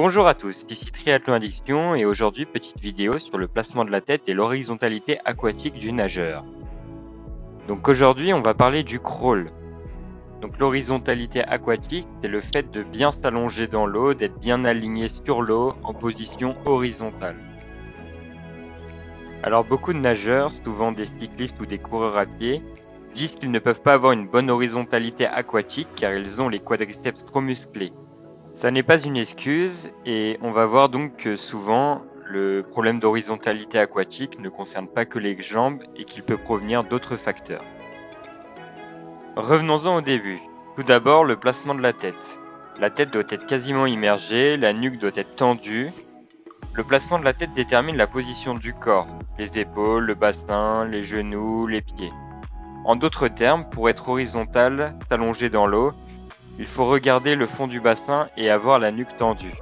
Bonjour à tous, ici Triathlon Addiction et aujourd'hui petite vidéo sur le placement de la tête et l'horizontalité aquatique du nageur. Donc aujourd'hui on va parler du crawl. Donc l'horizontalité aquatique, c'est le fait de bien s'allonger dans l'eau, d'être bien aligné sur l'eau en position horizontale. Alors beaucoup de nageurs, souvent des cyclistes ou des coureurs à pied, disent qu'ils ne peuvent pas avoir une bonne horizontalité aquatique car ils ont les quadriceps trop musclés. Ça n'est pas une excuse et on va voir donc que souvent le problème d'horizontalité aquatique ne concerne pas que les jambes et qu'il peut provenir d'autres facteurs. Revenons-en au début. Tout d'abord, le placement de la tête. La tête doit être quasiment immergée, la nuque doit être tendue. Le placement de la tête détermine la position du corps, les épaules, le bassin, les genoux, les pieds. En d'autres termes, pour être horizontal, s'allonger dans l'eau, il faut regarder le fond du bassin et avoir la nuque tendue.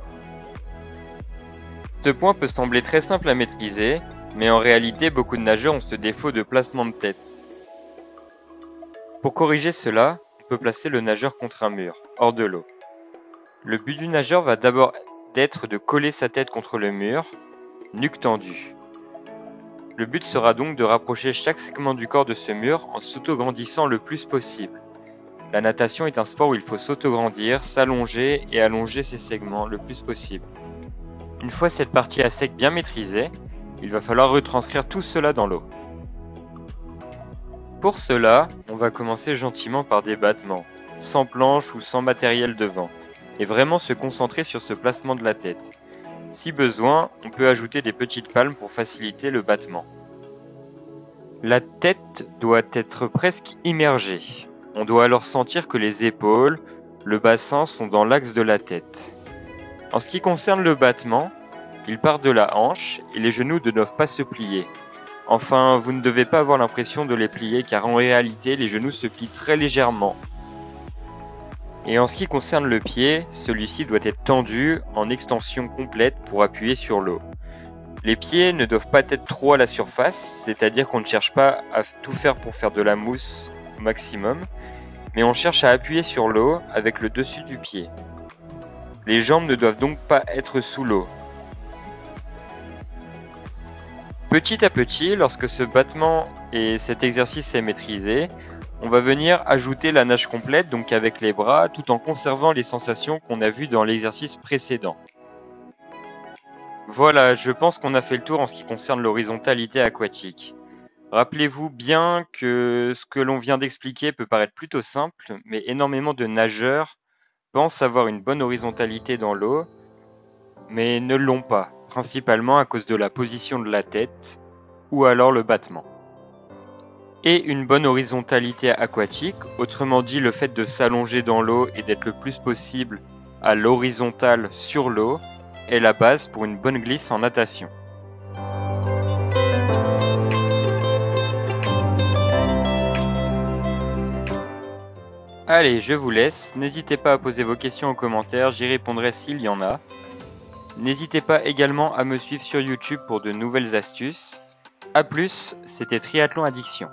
Ce point peut sembler très simple à maîtriser, mais en réalité, beaucoup de nageurs ont ce défaut de placement de tête. Pour corriger cela, on peut placer le nageur contre un mur, hors de l'eau. Le but du nageur va d'abord être de coller sa tête contre le mur, nuque tendue. Le but sera donc de rapprocher chaque segment du corps de ce mur en s'autograndissant le plus possible. La natation est un sport où il faut s'autograndir, s'allonger et allonger ses segments le plus possible. Une fois cette partie à sec bien maîtrisée, il va falloir retranscrire tout cela dans l'eau. Pour cela, on va commencer gentiment par des battements, sans planche ou sans matériel devant, et vraiment se concentrer sur ce placement de la tête. Si besoin, on peut ajouter des petites palmes pour faciliter le battement. La tête doit être presque immergée. On doit alors sentir que les épaules, le bassin sont dans l'axe de la tête. En ce qui concerne le battement, il part de la hanche et les genoux ne doivent pas se plier. Enfin, vous ne devez pas avoir l'impression de les plier car en réalité, les genoux se plient très légèrement. Et en ce qui concerne le pied, celui-ci doit être tendu en extension complète pour appuyer sur l'eau. Les pieds ne doivent pas être trop à la surface, c'est-à-dire qu'on ne cherche pas à tout faire pour faire de la mousse au maximum, mais on cherche à appuyer sur l'eau avec le dessus du pied. Les jambes ne doivent donc pas être sous l'eau. Petit à petit, lorsque ce battement et cet exercice est maîtrisé, on va venir ajouter la nage complète, donc avec les bras, tout en conservant les sensations qu'on a vues dans l'exercice précédent. Voilà, je pense qu'on a fait le tour en ce qui concerne l'horizontalité aquatique. Rappelez-vous bien que ce que l'on vient d'expliquer peut paraître plutôt simple, mais énormément de nageurs pensent avoir une bonne horizontalité dans l'eau, mais ne l'ont pas, principalement à cause de la position de la tête ou alors le battement. Et une bonne horizontalité aquatique, autrement dit le fait de s'allonger dans l'eau et d'être le plus possible à l'horizontale sur l'eau, est la base pour une bonne glisse en natation. Allez, je vous laisse. N'hésitez pas à poser vos questions en commentaire, j'y répondrai s'il y en a. N'hésitez pas également à me suivre sur YouTube pour de nouvelles astuces. A plus, c'était Triathlon Addiction.